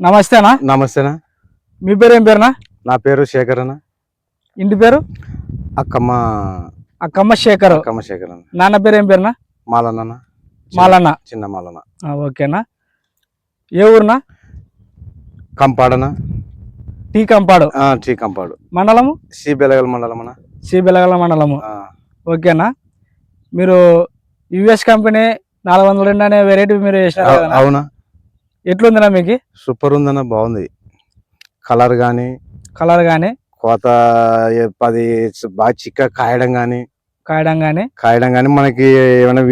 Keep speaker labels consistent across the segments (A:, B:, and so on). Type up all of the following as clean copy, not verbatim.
A: నమస్తేనా?
B: నమస్తేనా.
A: మీ పేరు ఏం పేరునా?
B: నా పేరు శేఖర్ అన్న.
A: ఇంటి పేరు?
B: అక్కమ్మ
A: శేఖర్.
B: అక్కమ్మ శేఖర్ అన్న.
A: నాన్న పేరు ఏం పేరునా?
B: మాలన్న.
A: మాలన్న.
B: చిన్న మాలన్న.
A: ఓకేనా. ఏ ఊరునా?
B: కంపాడనా.
A: టీ కంపాడు.
B: టీ కంపాడు.
A: మండలము?
B: సి బెలగల్ మండలం అన్న.
A: సి బెలగల మండలము. ఓకేనా. మీరు యుఎస్ కంపెనీ 402 అనే వెరైటీ మీరు వేసినారు కదా?
B: అవునా.
A: ఎట్లుందినా మీకు?
B: సూపర్ ఉందన్న, బాగుంది. కలర్ గాని కోత 10 బాగా చిక్క కాయడం గాని మనకి ఏమైనా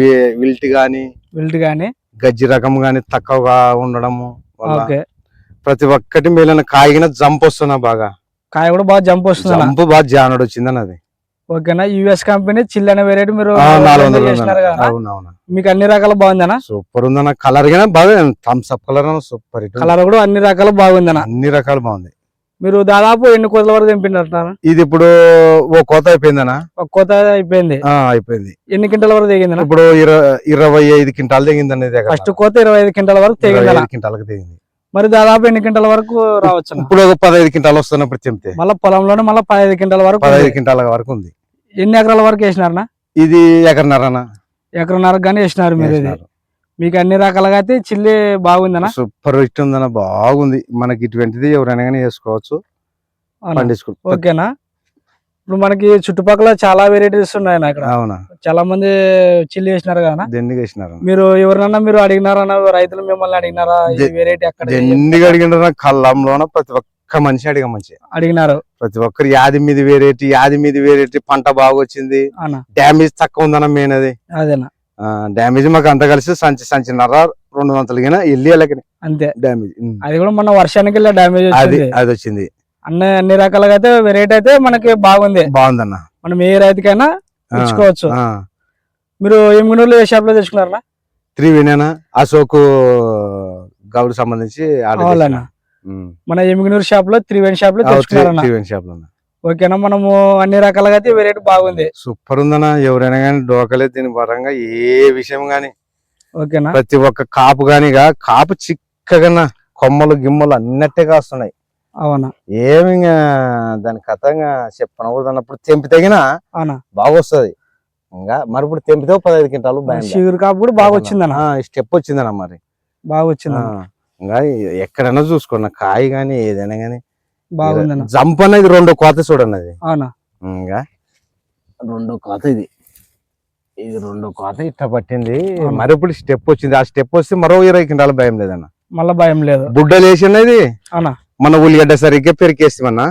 B: విల్ట్ గాని గజ్జి రకం గాని తక్కువగా ఉండడము వల్ల ప్రతి ఒక్కటి మేలైన కాయగిన జంప్ వస్తున్నా, బాగా
A: కాయ కూడా బాగా జంప్ వస్తుంది.
B: జంప్ బాగా జానడు వచ్చిందని అది.
A: ఓకేనా. యుఎస్ కంపెనీ చిల్ అనే వెరైటీ మీరు మీకు అన్ని రకాల బాగుందనా?
B: సూపర్ ఉందన్న. కలర్ గానే బాగా Thums Up colour super.
A: Colour కూడా అన్ని రకాలు బాగుందనా?
B: అన్ని రకాలు బాగుంది.
A: మీరు దాదాపు ఎన్ని కోతల వరకు తెంపినారు?
B: ఇది ఇప్పుడు ఓ కోత అయిపోయిందనా?
A: ఒక కోత అయిపోయింది. ఎన్ని క్వింటాల వరకు తెగింది?
B: ఇప్పుడు 25 క్వింటాలు తెగింది.
A: ఫస్ట్ కోత 25 క్వింటాల వరకు
B: తెగింది.
A: మరి దాదాపు ఎన్ని క్వింటాల వరకు రావచ్చు?
B: ఇప్పుడు 15 క్వింటాలు వస్తున్నప్పుడు తెంపితే
A: మళ్ళీ పొలంలోనే మళ్ళీ 15 క్వింటాల వరకు
B: ఉంది.
A: ఎన్ని ఎకరాల వరకు వేసినారనా?
B: ఇది ఎకరన్నర
A: గానీ వేసినారు మీరు. ఇది మీకు అన్ని రకాలుగా అయితే చిల్లి బాగుందనా?
B: సూపర్ హిట్ ఉందన్న, బాగుంది. మనకి ఇటువంటిది ఎవరైనా కానీ వేసుకోవచ్చు, పండించుకోవచ్చు.
A: ఓకేనా. ఇప్పుడు మనకి చుట్టుపక్కల చాలా వెరైటీస్ ఉన్నాయి అక్కడ.
B: అవునా.
A: చాలా మంది చిల్లి వేసినారు కదా?
B: దెండిగా వేసినారు.
A: మీరు ఎవరినన్నా మీరు అడిగినారన్నా, రైతులు మిమ్మల్ని అడిగినారా ఈ వెరైటీ అక్కడ?
B: దెండిగా అడిగినారు. కళ్ళంలోన ప్రతి ఒక్క మనిషి అడిగినారు. ప్రతి ఒక్కరు యాది మీద వెరైటీ పంట బాగా వచ్చింది, డ్యామేజ్ తక్కువ ఉందన్న మెయిన్ అది.
A: అదేనా.
B: డ్యామేజ్ మాకు అంత కలిసి సంచిన్నర 200 వెళ్ళి
A: అంతే
B: డ్యామేజ్.
A: అది కూడా మన వర్షానికి డ్యామేజ్
B: అది వచ్చింది.
A: అన్ని రకాలుగా అయితే వెరైటీ అయితే మనకి బాగుందన్న. మనం ఏ రైతుకైనా తెచ్చుకోవచ్చు. మీరు ఎమ్మిగనూరులో ఏ షాప్ లో తెచ్చుకున్నారా?
B: త్రివేణి అశోక్ గౌడ్ సంబంధించి
A: మన ఎమ్మిగనూరు షాప్ లో త్రివేణి షాప్ లో తెచ్చుకున్నారన్న. ఓకేనా. మనము అన్ని రకాలుగా అయితే వెరైటీ బాగుంది.
B: సూపర్ ఉందన్న. ఎవరైనా కానీ డోకలే దీని పరంగా ఏ విషయం గాని.
A: ఓకేనా.
B: ప్రతి ఒక్క కాపు కాపు చిక్కగా కొమ్మలు గిమ్మలు అన్నట్టే కాస్తున్నాయి.
A: అవునా.
B: ఏమి దాని కథంగా చెప్పనకూడదు అన్నప్పుడు తెంపి తగిన బాగా వస్తుంది. ఇంకా మరి ఇప్పుడు తెంపితే 15 క్వింటాలు
A: షుగర్ కాపు కూడా బాగా వచ్చిందన్న.
B: స్టెప్ వచ్చిందన్న, మరి
A: బాగా వచ్చింది.
B: ఇంకా ఎక్కడైనా చూసుకోండి, కాయ గాని ఏదైనా గానీ
A: బాగుందన్న.
B: జంప్ అనేది 2 కోత చూడండి అది.
A: అవునా.
B: ఇంకా 2 కోత ఇది 2 కోత ఇట్లా పట్టింది. మరి ఇప్పుడు స్టెప్ వచ్చింది. ఆ స్టెప్ వస్తే మరో 20 క్వింటాలు భయం లేదన్న.
A: మళ్ళీ భయం లేదు.
B: బుడ్డలు వేసినది మన ఉల్లిగడ్డ సరిగ్గా పెరికేస్తామన్నా.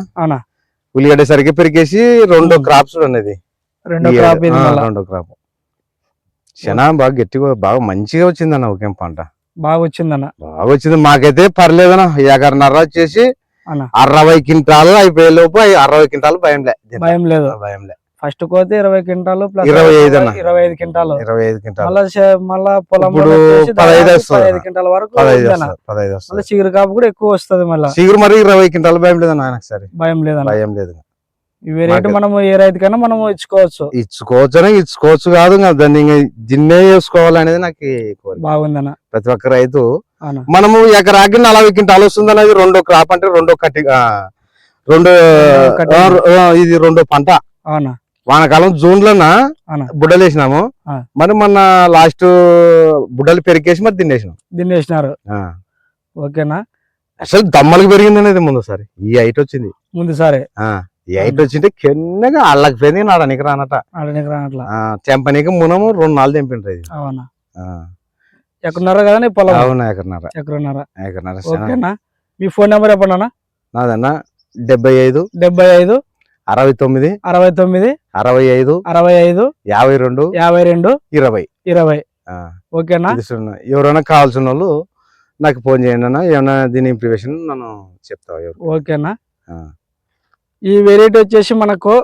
B: ఉల్లిగడ్డ సరిగ్గా పెరికేసి 2 క్రాప్స్ ఉన్నది.
A: 2
B: క్రాప్ శనా బాగా గట్టిగా బాగా మంచిగా వచ్చిందన్న. ఒకేం పంట
A: బాగా వచ్చింది.
B: మాకైతే పర్లేదన్న. 1.5 ఎకరం వచ్చేసి 60 క్వింటాలు అయిపోయే లోపు 60 క్వింటాలు భయం లేదు.
A: ఫస్ట్ కోత 20 క్వింటాలు
B: 25
A: క్వింటాలు మళ్ళా పొలం
B: 15
A: క్వింటాల వరకు చిగురు కాపు కూడా ఎక్కువ వస్తుంది. మళ్ళీ
B: చిగురు మరి 20 క్వింటాలు భయం లేదన్న. ఒకసారి భయం లేదు.
A: ఇవి రేటు మనము ఏ రైతుకైనా మనము
B: ఇచ్చుకోవచ్చు కాదు, దాన్ని దిన్నే చేసుకోవాలనేది నాకు
A: బాగుందన్న.
B: ప్రతి ఒక్క రైతు మనము ఎకరాకి 40 క్వింటాలు వస్తుంది అనేది. 2 క్రాప్ అంటే 2 కట్టి ఇది 2 పంట.
A: అవునా.
B: వానకాలం జూన్ లోన బుడ్డలు వేసినాము. మరి మొన్న లాస్ట్ బుడ్డలు పెరికేసి మరి
A: దిన్నేసినారు. ఓకేనా.
B: అసలు దమ్మలకు పెరిగింది అనేది ముందుసారి. ఈ హైట్ వచ్చింది
A: ముందుసారి.
B: ఈ హైట్ వచ్చింటే కిందగా అళ్ళకి పోయింది. నాడనికి రానట. తెంపనీకి మునము 2 నాలుగు తెంపిండ్రు.
A: అవునా. ఎక్కడున్నారా కదా పొలం?
B: అవునా. ఎకరన్నర.
A: ఓకేనా. మీ ఫోన్ నెంబర్ చెప్పండి.
B: నాదన్న 75 69 65 52 20.
A: ఓకేనా.
B: ఎవరైనా కావాల్సిన వాళ్ళు నాకు ఫోన్ చేయండి అన్న. ఏమన్నా దీని ఇంప్రివేషన్ నన్ను చెప్తావా?
A: ఓకేనా. ఈ వెరైటీ వచ్చేసి మనకు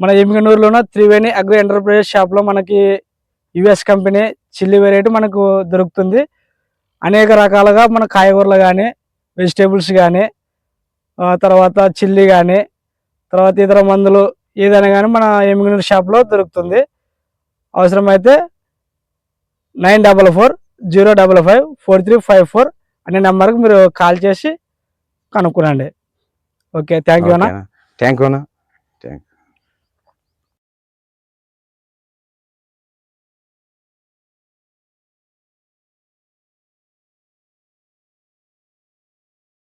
A: మన ఎమ్మిగనూరులోన త్రివేణి అగ్రో ఎంటర్ప్రైజెస్ షాప్ లో మనకి యుఎస్ కంపెనీ చిల్లీ వెరైటీ మనకు దొరుకుతుంది. అనేక రకాలుగా మన కాయగూరలు కానీ, వెజిటేబుల్స్ కానీ, తర్వాత చిల్లీ కానీ, తర్వాత ఇతర మందులు ఏదైనా కానీ మన ఎమ్మిగనూరు షాప్లో దొరుకుతుంది. అవసరమైతే 944 055 4354 అనే నెంబర్కి మీరు కాల్ చేసి కనుక్కునండి. ఓకే, థ్యాంక్ యూ అన్న.
B: థ్యాంక్ యూ అన్న.